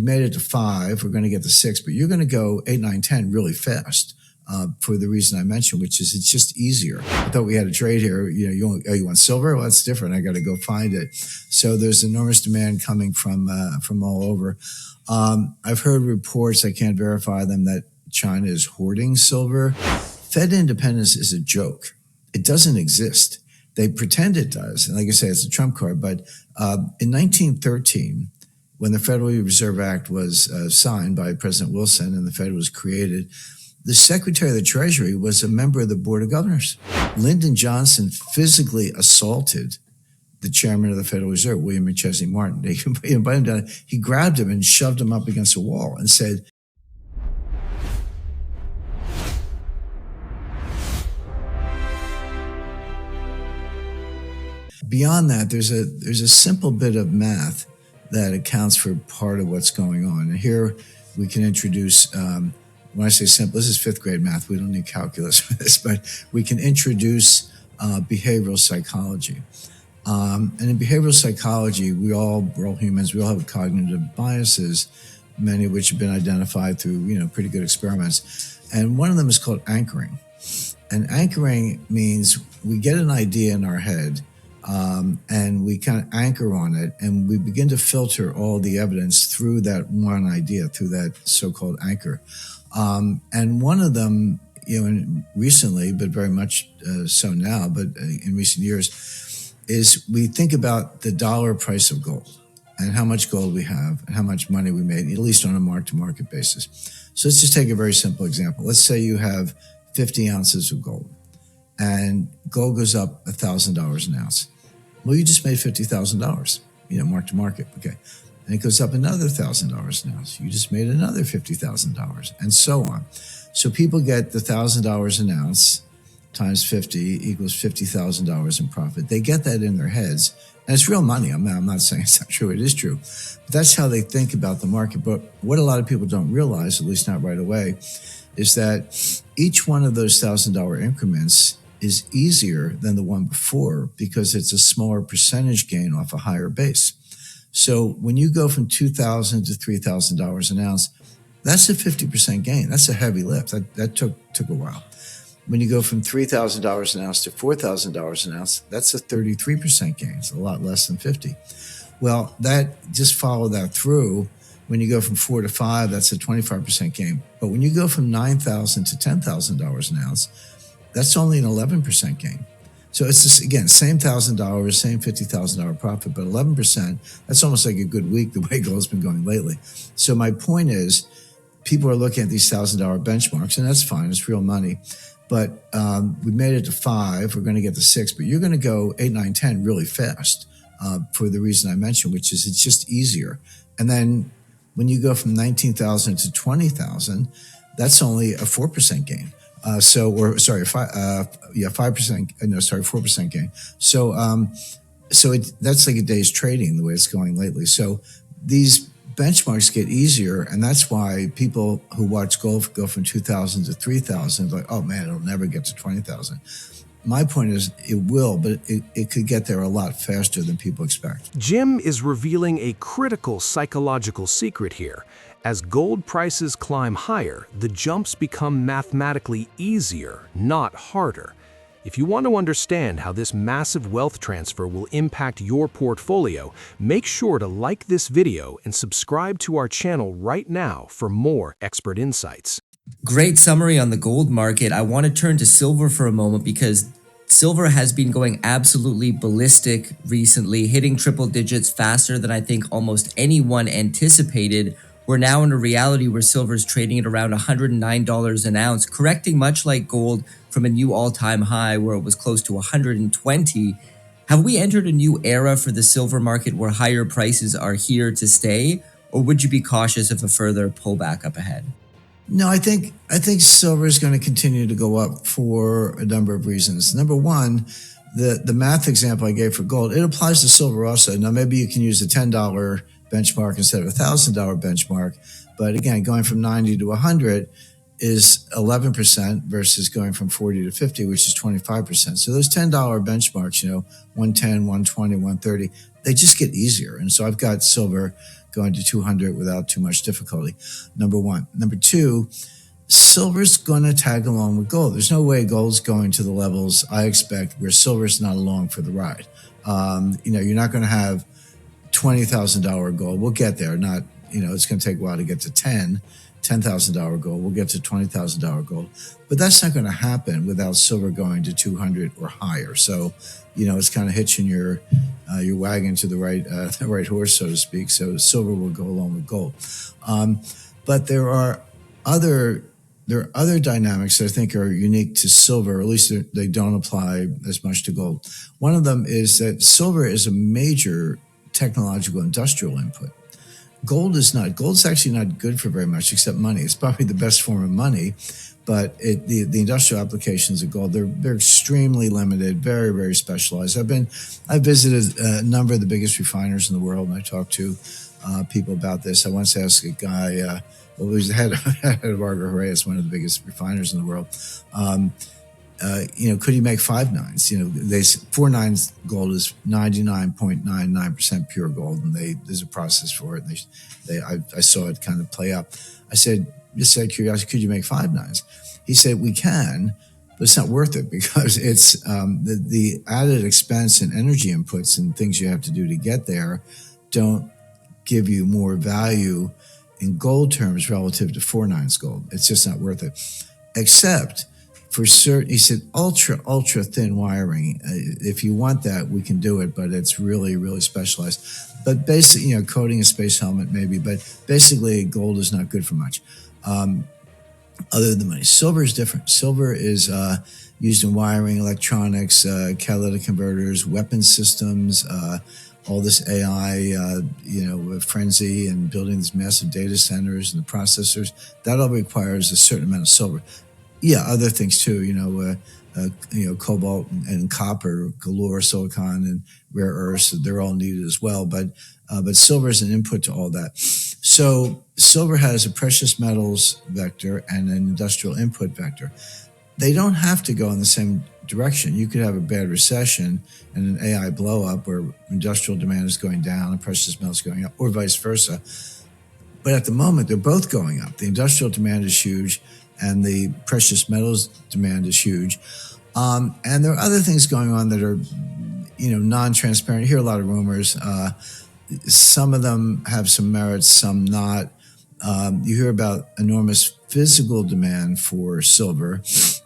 made it to 5. We're going to get to 6, but you're going to go 8, 9, 10 really fast. For the reason I mentioned, which is it's just easier. I thought we had a trade here. You want silver? Well, that's different. I got to go find it. So there's enormous demand coming from all over. I've heard reports, I can't verify them, that China is hoarding silver. Fed independence is a joke. It doesn't exist. They pretend it does. And like I say, it's a trump card. But in 1913, when the Federal Reserve Act was signed by President Wilson and the Fed was created, the Secretary of the Treasury was a member of the Board of Governors. Lyndon Johnson physically assaulted the chairman of the Federal Reserve, William McChesney Martin. He invited him down. He grabbed him and shoved him up against a wall and said, beyond that, there's a simple bit of math that accounts for part of what's going on. And here we can introduce, when I say simple, this is 5th grade math. We don't need calculus for this, but we can introduce behavioral psychology. And in behavioral psychology, we're all humans. We all have cognitive biases, many of which have been identified through pretty good experiments. And one of them is called anchoring. And anchoring means we get an idea in our head, and we kind of anchor on it, and we begin to filter all the evidence through that one idea, through that so-called anchor. And one of them, recently, but very much so now, but in recent years, is we think about the dollar price of gold and how much gold we have and how much money we made, at least on a mark-to-market basis. So let's just take a very simple example. Let's say you have 50 ounces of gold and gold goes up $1,000 an ounce. Well, you just made $50,000, mark-to-market, okay. And it goes up another $1,000 an ounce. You just made another $50,000, and so on. So people get the $1,000 an ounce times 50 equals $50,000 in profit. They get that in their heads, and it's real money. I'm not saying it's not true. It is true. But that's how they think about the market. But what a lot of people don't realize, at least not right away, is that each one of those $1,000 increments is easier than the one before because it's a smaller percentage gain off a higher base. So when you go from $2,000 to $3,000 an ounce, that's a 50% gain. That's a heavy lift. That took a while. When you go from $3,000 an ounce to $4,000 an ounce, that's a 33% gain. It's a lot less than 50. Well, just follow that through. When you go from 4 to 5, that's a 25% gain. But when you go from $9,000 to $10,000 an ounce, that's only an 11% gain. So it's just, again, same $1,000, same $50,000 profit, but 11%, that's almost like a good week the way gold's been going lately. So my point is, people are looking at these $1,000 benchmarks, and that's fine, it's real money. But we made it to 5, we're going to get to 6, but you're going to go 8, 9, 10 really fast for the reason I mentioned, which is it's just easier. And then when you go from 19,000 to 20,000, that's only a 4% gain. 4% gain. So that's like a day's trading the way it's going lately. So these benchmarks get easier, and that's why people who watch gold go from 2,000 to 3,000, like, oh man, it'll never get to 20,000. My point is it will, but it could get there a lot faster than people expect. Jim is revealing a critical psychological secret here. As gold prices climb higher, the jumps become mathematically easier, not harder. If you want to understand how this massive wealth transfer will impact your portfolio, make sure to like this video and subscribe to our channel right now for more expert insights. Great summary on the gold market. I want to turn to silver for a moment because silver has been going absolutely ballistic recently, hitting triple digits faster than I think almost anyone anticipated. We're now in a reality where silver is trading at around $109 an ounce, correcting much like gold from a new all-time high where it was close to 120. Have we entered a new era for the silver market where higher prices are here to stay, or would you be cautious of a further pullback up ahead? No, I think silver is going to continue to go up for a number of reasons. Number one, the math example I gave for gold, it applies to silver also. Now, maybe you can use a $10 benchmark instead of a $1,000 benchmark. But again, going from 90 to 100 is 11% versus going from 40 to 50, which is 25%. So those $10 benchmarks, 110, 120, 130, they just get easier. And so I've got silver going to 200 without too much difficulty. Number one. Number two, silver's going to tag along with gold. There's no way gold's going to the levels I expect where silver's not along for the ride. You're not going to have $20,000 gold. We'll get there. Not, it's going to take a while to get to $10,000 gold. We'll get to $20,000 gold, but that's not going to happen without silver going to 200 or higher. So, it's kind of hitching your wagon to the right horse, so to speak. So silver will go along with gold, but there are other dynamics that I think are unique to silver, or at least they don't apply as much to gold. One of them is that silver is a major technological industrial input. Gold is not. Gold's actually not good for very much except money. It's probably the best form of money, but the industrial applications of gold, they're extremely limited, very, very specialized. I've visited a number of the biggest refiners in the world, and I talked to people about this. I once asked a guy, he was the head of Argo Horaeus, one of the biggest refiners in the world. Could he make 5 nines? 4 nines gold is 99.99% pure gold, and there's a process for it. I saw it kind of play out. I said, just out of curiosity, could you make 5 nines? He said, we can, but it's not worth it because it's the added expense and energy inputs and things you have to do to get there don't give you more value in gold terms relative to 4 nines gold. It's just not worth it. Except for certain, he said, ultra thin wiring. If you want that, we can do it, but it's really, really specialized. But basically, coating a space helmet maybe, but basically gold is not good for much. Other than money. Silver is different. Silver is used in wiring, electronics, catalytic converters, weapon systems, all this AI, frenzy and building these massive data centers and the processors. That all requires a certain amount of silver. Yeah, other things too, cobalt and copper, galore, silicon and rare earths, they're all needed as well. But silver is an input to all that. So silver has a precious metals vector and an industrial input vector. They don't have to go in the same direction. You could have a bad recession and an AI blow up where industrial demand is going down and precious metals going up, or vice versa. But at the moment, they're both going up. The industrial demand is huge and the precious metals demand is huge. And there are other things going on that are, non-transparent. You hear a lot of rumors. Some of them have some merits, some not. You hear about enormous physical demand for silver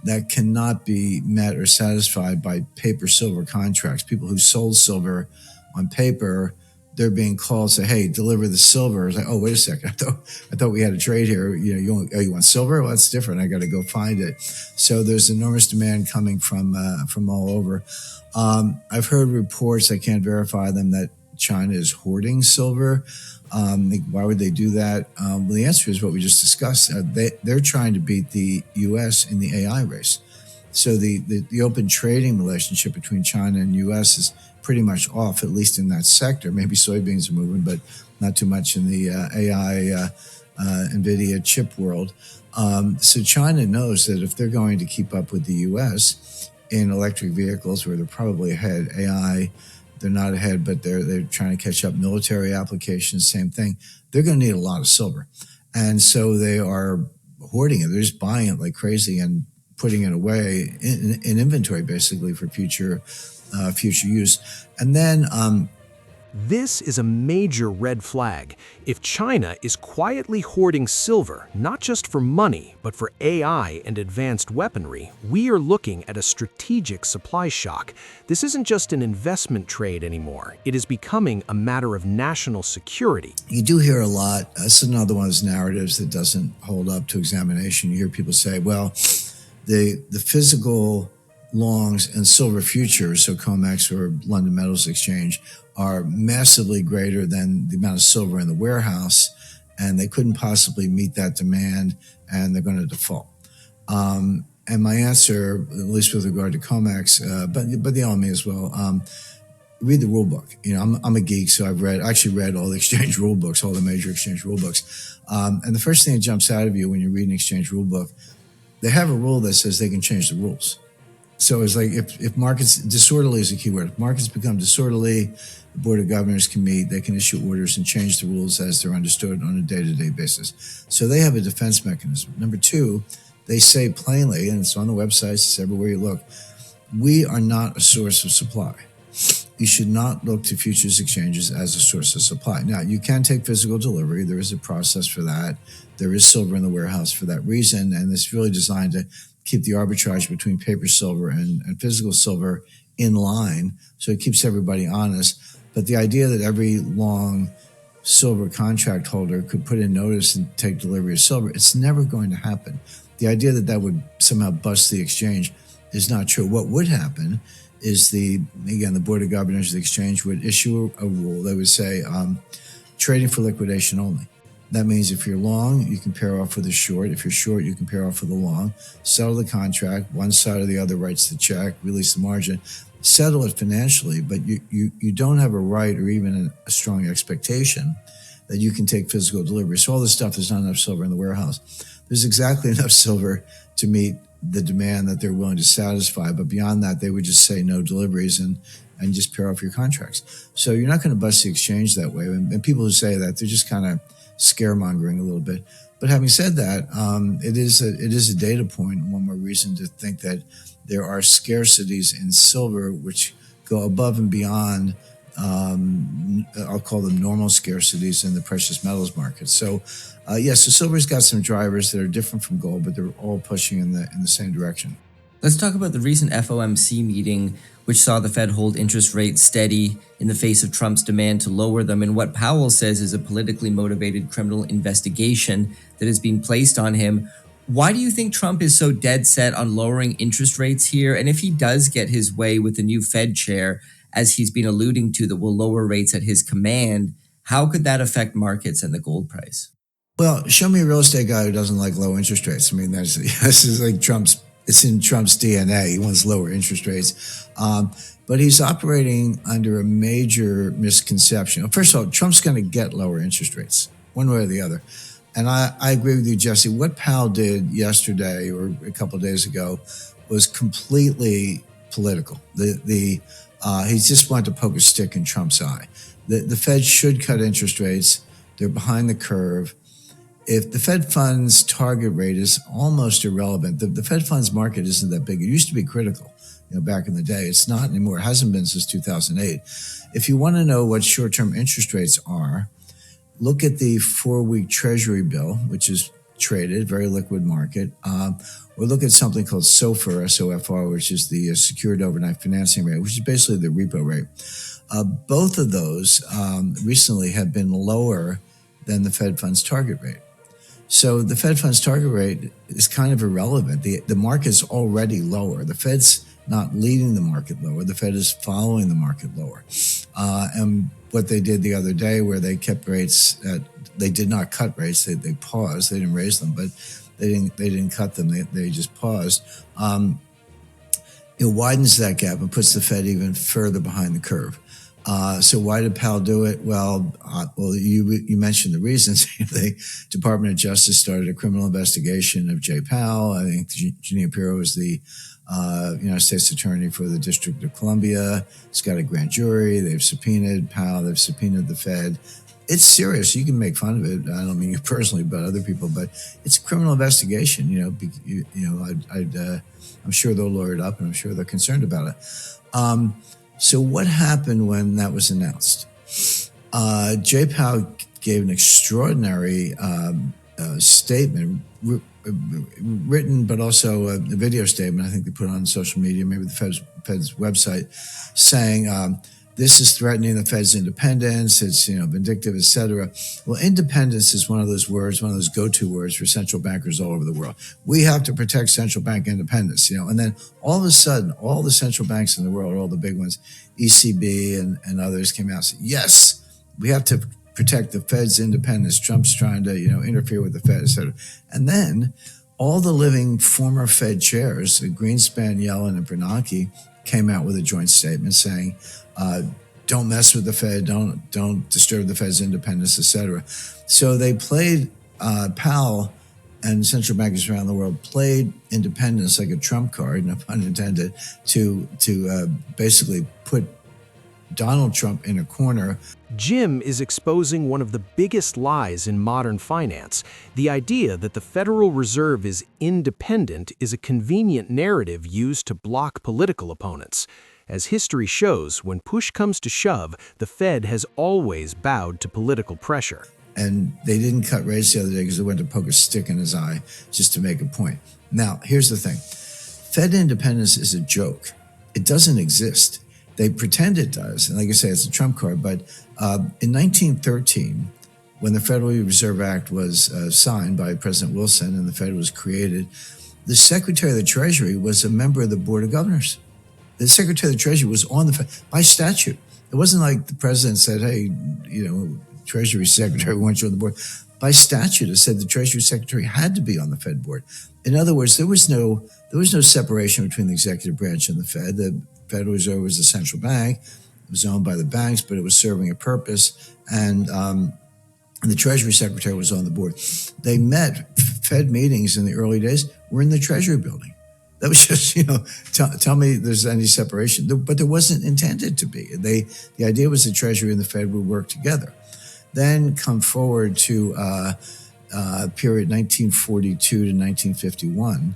that cannot be met or satisfied by paper silver contracts. People who sold silver on paper, they're being called, say, hey, deliver the silver. It's like, oh, wait a second. I thought we had a trade here. You want silver? Well, that's different. I got to go find it. So there's enormous demand coming from all over. I've heard reports, I can't verify them, that China is hoarding silver. Why would they do that? Well, the answer is what we just discussed. They're trying to beat the U.S. in the AI race. So the open trading relationship between China and U.S. is pretty much off, at least in that sector. Maybe soybeans are moving, but not too much in the AI, NVIDIA chip world. So China knows that if they're going to keep up with the U.S. in electric vehicles, where they're probably ahead, AI, they're not ahead, but they're trying to catch up. Military applications, same thing. They're going to need a lot of silver. And so they are hoarding it. They're just buying it like crazy and putting it away in inventory, basically, for future use. And then This is a major red flag. If China is quietly hoarding silver, not just for money, but for AI and advanced weaponry, we are looking at a strategic supply shock. This isn't just an investment trade anymore. It is becoming a matter of national security. You do hear a lot. This is another one of those narratives that doesn't hold up to examination. You hear people say, well, the physical longs and silver futures, so COMEX or London Metals Exchange, are massively greater than the amount of silver in the warehouse, and they couldn't possibly meet that demand, and they're going to default. And my answer, at least with regard to COMEX, but the LME as well, read the rule book. I'm a geek, so I actually read all the exchange rule books, all the major exchange rule books. And the first thing that jumps out of you when you read an exchange rule book, they have a rule that says they can change the rules. So it's like if markets, disorderly is a key word. If markets become disorderly, the Board of Governors can meet, they can issue orders and change the rules as they're understood on a day-to-day basis. So they have a defense mechanism. Number two, they say plainly, and it's on the websites, it's everywhere you look, we are not a source of supply. You should not look to futures exchanges as a source of supply. Now, you can take physical delivery. There is a process for that. There is silver in the warehouse for that reason, and it's really designed to keep the arbitrage between paper silver and physical silver in line, so it keeps everybody honest. But the idea that every long silver contract holder could put in notice and take delivery of silver, it's never going to happen. The idea that that would somehow bust the exchange is not true. What would happen is the Board of Governors of the exchange would issue a rule. They would say trading for liquidation only. That means if you're long, you can pair off with a short. If you're short, you can pair off with a long. Settle the contract. One side or the other writes the check, release the margin, settle it financially, but you don't have a right or even a strong expectation that you can take physical delivery. So all this stuff, there's not enough silver in the warehouse. There's exactly enough silver to meet the demand that they're willing to satisfy. But beyond that, they would just say no deliveries and just pair off your contracts. So you're not going to bust the exchange that way. And people who say that, they're just kind of scaremongering a little bit. But having said that, it is a data point, one more reason to think that there are scarcities in silver which go above and beyond, I'll call them normal scarcities in the precious metals market. So yes, so silver's got some drivers that are different from gold, but they're all pushing in the same direction. Let's talk about the recent FOMC meeting, which saw the Fed hold interest rates steady in the face of Trump's demand to lower them, and what Powell says is a politically motivated criminal investigation that is being placed on him. Why do you think Trump is so dead set on lowering interest rates here? And if he does get his way with the new Fed chair, as he's been alluding to, that will lower rates at his command, how could that affect markets and the gold price? Well, show me a real estate guy who doesn't like low interest rates. I mean, this is like it's in Trump's DNA. He wants lower interest rates. But he's operating under a major misconception. First of all, Trump's going to get lower interest rates, one way or the other. And I agree with you, Jesse. What Powell did yesterday or a couple of days ago was completely political. He just wanted to poke a stick in Trump's eye. The Fed should cut interest rates. They're behind the curve. If the Fed funds target rate is almost irrelevant, the Fed funds market isn't that big. It used to be critical, back in the day. It's not anymore. It hasn't been since 2008. If you want to know what short-term interest rates are, look at the 4-week Treasury bill, which is traded, very liquid market, or look at something called SOFR, S-O-F-R, which is the Secured Overnight Financing Rate, which is basically the repo rate. Both of those recently have been lower than the Fed funds target rate. So the Fed funds target rate is kind of irrelevant. The market's already lower. The Fed's not leading the market lower. The Fed is following the market lower. And what they did the other day, where they kept rates they did not cut rates. They paused. They didn't raise them, but they didn't cut them. They just paused. It widens that gap and puts the Fed even further behind the curve. So why did Powell do it? Well, you mentioned the reasons. The Department of Justice started a criminal investigation of Jay Powell. I think Jeanine Pirro is the United States Attorney for the District of Columbia. It's got a grand jury. They've subpoenaed Powell. They've subpoenaed the Fed. It's serious. You can make fun of it. I don't mean you personally, but other people. But it's a criminal investigation. I'm sure they'll lawyer it up, and I'm sure they're concerned about it. So what happened when that was announced? Jay Powell gave an extraordinary statement, written, but also a video statement. I think they put on social media, maybe the Fed's website, saying this is threatening the Fed's independence. It's vindictive, etc. Well, independence is one of those words, one of those go-to words for central bankers all over the world. We have to protect central bank independence, and then all of a sudden, all the central banks in the world, all the big ones, ECB and others came out and said, yes, we have to protect the Fed's independence. Trump's trying to, interfere with the Fed, etc. And then all the living former Fed chairs, Greenspan, Yellen, and Bernanke, came out with a joint statement saying, don't mess with the Fed, don't disturb the Fed's independence, etc. So they played Powell and central bankers around the world played independence like a trump card, no pun intended, to basically put Donald Trump in a corner. Jim is exposing one of the biggest lies in modern finance. The idea that the Federal Reserve is independent is a convenient narrative used to block political opponents. As history shows, when push comes to shove, the Fed has always bowed to political pressure. And they didn't cut rates the other day because they went to poke a stick in his eye just to make a point. Now, here's the thing. Fed independence is a joke. It doesn't exist. They pretend it does. And like I say, it's a trump card. But in 1913, when the Federal Reserve Act was signed by President Wilson and the Fed was created, the Secretary of the Treasury was a member of the Board of Governors. The Secretary of the Treasury was on the Fed by statute. It wasn't like the president said, hey, Treasury Secretary, we want you on the board. By statute, it said the Treasury Secretary had to be on the Fed board. In other words, there was no separation between the executive branch and the Fed. The Federal Reserve was a central bank. It was owned by the banks, but it was serving a purpose. And the Treasury Secretary was on the board. They met. Fed meetings in the early days were in the Treasury building. That was just, tell me there's any separation. But there wasn't intended to be. The idea was the Treasury and the Fed would work together. Then come forward to period 1942 to 1951,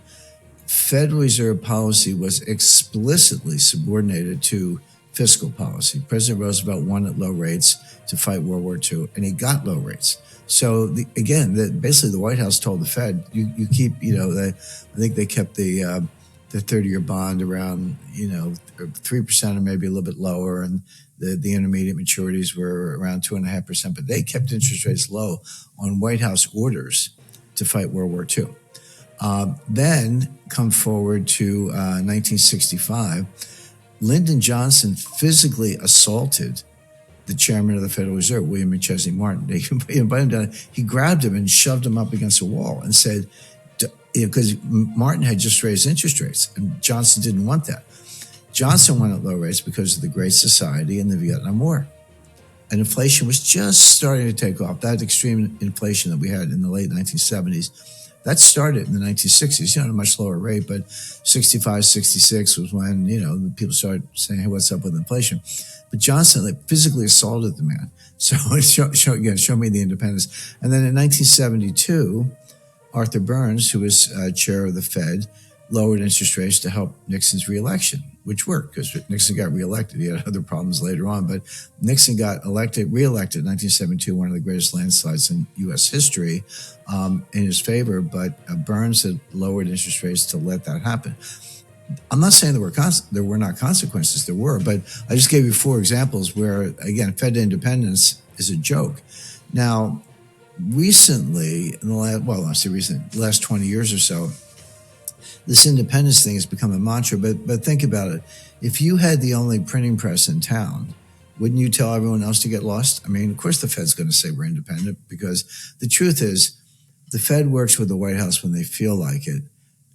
Federal Reserve policy was explicitly subordinated to fiscal policy. President Roosevelt wanted low rates to fight World War II, and he got low rates. So basically the White House told the Fed, you keep, I think they kept the 30-year bond around, 3% or maybe a little bit lower, and the intermediate maturities were around 2.5%, but they kept interest rates low on White House orders to fight World War II. Then come forward to 1965, Lyndon Johnson physically assaulted the chairman of the Federal Reserve, William McChesney Martin. He invited him down. He grabbed him and shoved him up against a wall and said, because Martin had just raised interest rates, and Johnson didn't want that. Johnson wanted low rates because of the Great Society and the Vietnam War. And inflation was just starting to take off. That extreme inflation that we had in the late 1970s, that started in the 1960s, at a much lower rate, but 65, 66 was when, people started saying, hey, what's up with inflation? But Johnson physically assaulted the man. So show me the independence. And then in 1972, Arthur Burns, who was chair of the Fed, lowered interest rates to help Nixon's reelection, which worked because Nixon got reelected. He had other problems later on, but Nixon got reelected in 1972, one of the greatest landslides in U.S. history, in his favor. But Burns had lowered interest rates to let that happen. I'm not saying there were not consequences. There were, but I just gave you 4 examples where, again, Fed independence is a joke. Now, recently, in the last 20 years or so, this independence thing has become a mantra, but think about it. If you had the only printing press in town, wouldn't you tell everyone else to get lost? I mean, of course the Fed's going to say we're independent, because the truth is the Fed works with the White House when they feel like it,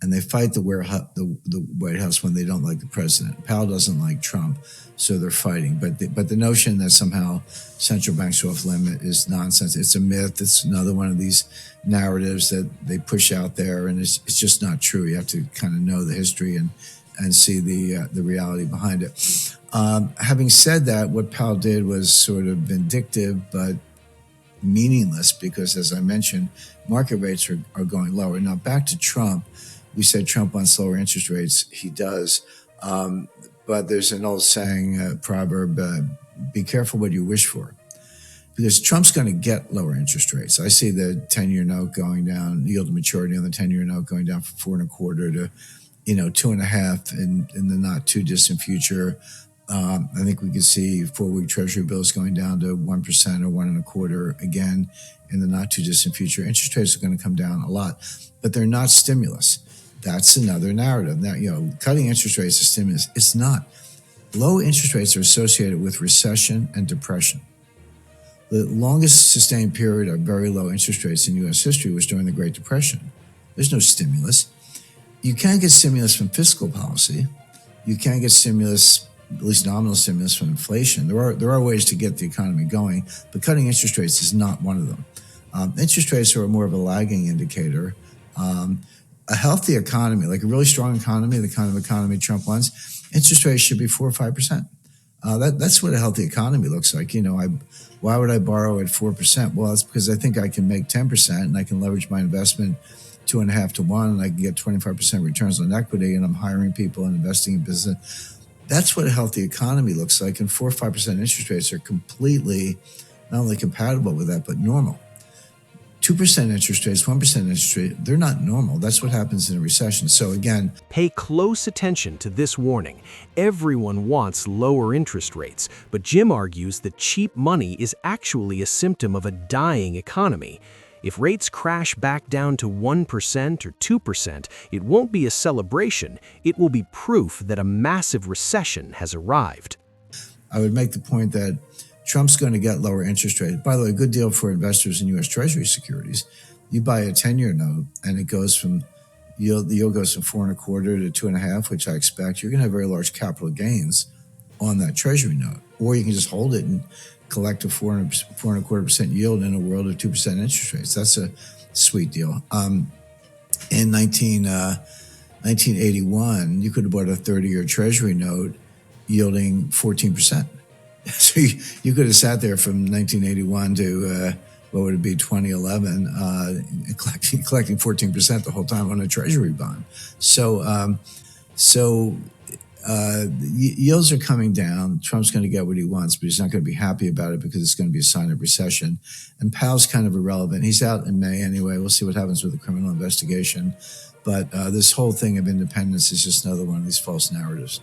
and they fight the White House when they don't like the president. Powell doesn't like Trump, so they're fighting. But the notion that somehow central banks are off limit is nonsense. It's a myth. It's another one of these narratives that they push out there, and it's just not true. You have to kind of know the history and see the reality behind it. Having said that, what Powell did was sort of vindictive, but meaningless, because, as I mentioned, market rates are going lower. Now, back to Trump. We said Trump wants lower interest rates. He does. But there's an old saying, proverb, be careful what you wish for. Because Trump's going to get lower interest rates. I see the 10-year note going down, yield to maturity on the 10-year note going down from 4.25 to, 2.5 in the not too distant future. I think we could see 4-week Treasury bills going down to 1% or 1.25 again in the not too distant future. Interest rates are going to come down a lot, but they're not stimulus. That's another narrative. Now, cutting interest rates is stimulus. It's not. Low interest rates are associated with recession and depression. The longest sustained period of very low interest rates in U.S. history was during the Great Depression. There's no stimulus. You can't get stimulus from fiscal policy. You can't get stimulus, at least nominal stimulus, from inflation. There are ways to get the economy going, but cutting interest rates is not one of them. Interest rates are more of a lagging indicator A healthy economy, like a really strong economy, the kind of economy Trump wants, interest rates should be 4 or 5%. That's what a healthy economy looks like. Why would I borrow at 4%? Well, it's because I think I can make 10% and I can leverage my investment 2.5 to 1, and I can get 25% returns on equity, and I'm hiring people and investing in business. That's what a healthy economy looks like. And 4 or 5% interest rates are completely not only compatible with that, but normal. 2% interest rates, 1% interest rate, they're not normal. That's what happens in a recession. So again, Pay close attention to this warning. Everyone wants lower interest rates, but Jim argues that cheap money is actually a symptom of a dying economy. If rates crash back down to 1% or 2%, it won't be a celebration, it will be proof that a massive recession has arrived. I would make the point that Trump's going to get lower interest rates. By the way, a good deal for investors in U.S. Treasury securities. You buy a 10-year note and it goes from the yield goes from 4.25 to 2.5, which I expect. You're going to have very large capital gains on that Treasury note, or you can just hold it and collect a 4.25% yield in a world of 2% interest rates. That's a sweet deal. In 1981, you could have bought a 30-year Treasury note yielding 14%. So you could have sat there from 1981 to what would it be, 2011, collecting 14% the whole time on a Treasury bond. Yields are coming down. Trump's going to get what he wants, but he's not going to be happy about it because it's going to be a sign of recession. And Powell's kind of irrelevant. He's out in May anyway. We'll see what happens with the criminal investigation. But this whole thing of independence is just another one of these false narratives.